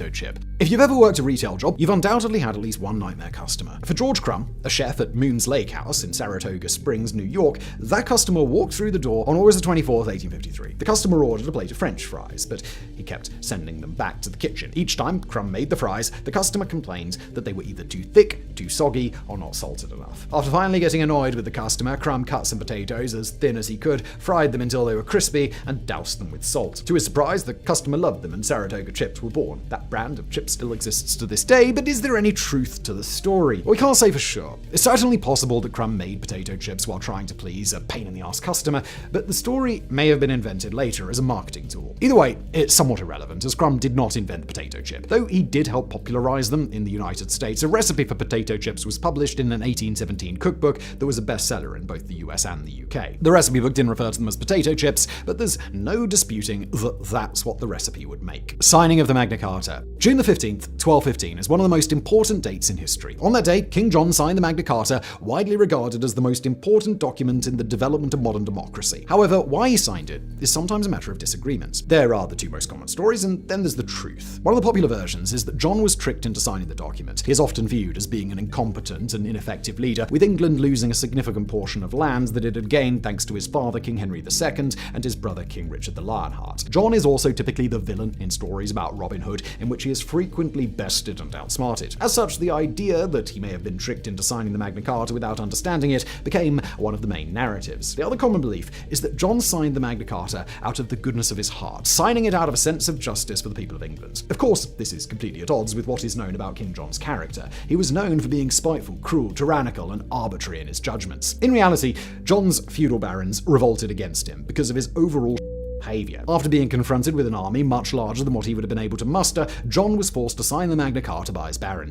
chip. If you've ever worked a retail job, you've undoubtedly had at least one nightmare customer. For George Crumb, a chef at Moon's Lake House in Saratoga Springs, New York, that customer walked through the door on August 24, 1853. The customer ordered a plate of French fries, but he kept sending them back to the kitchen. Each time Crumb made the fries, the customer complained that they were either too thick, too soggy, or not salted enough. After finally getting annoyed with the customer, Crumb cut some potatoes as thin as he could, fried them until they were crispy, and doused them with salt. To his surprise, the customer loved them and Saratoga chips were born. That brand of chips still exists to this day, but is there any truth to the story? Well, we can't say for sure. It's certainly possible that Crumb made potato chips while trying to please a pain-in-the-ass customer, but the story may have been invented later as a marketing tool. Either way, it's somewhat irrelevant, as Crumb did not invent potato chip. Though he did help popularize them in the United States, a recipe for potato chips was published in an 1817 cookbook that was a bestseller in both the US and the UK. The recipe book didn't refer to them as potato chips, but there's no disputing that that's what the recipe would make. Signing of the Magna Carta. June the 15th, 1215 is one of the most important dates in history. On that day, King John signed the Magna Carta, widely regarded as the most important document in the development of modern democracy. However, why he signed it is sometimes a matter of disagreement. There are the two most common stories, and then there's the truth. One of the popular versions is that John was tricked into signing the document. He is often viewed as being an incompetent and ineffective leader, with England losing a significant portion of lands that it had gained thanks to his father, King Henry II, and his brother, King Richard the Lionheart. John is also typically the villain in stories about Robin Hood, in which he is frequently bested and outsmarted. As such, the idea that he may have been tricked into signing the Magna Carta without understanding it became one of the main narratives. The other common belief is that John signed the Magna Carta out of the goodness of his heart, signing it out of a sense of justice for the people of England. Of course, this is completely at odds with what is known about King John's character. He was known for being spiteful, cruel, tyrannical, and arbitrary in his judgments. In reality, John's feudal barons revolted against him because of his overall behavior. After being confronted with an army much larger than what he would have been able to muster, John was forced to sign the Magna Carta by his barons.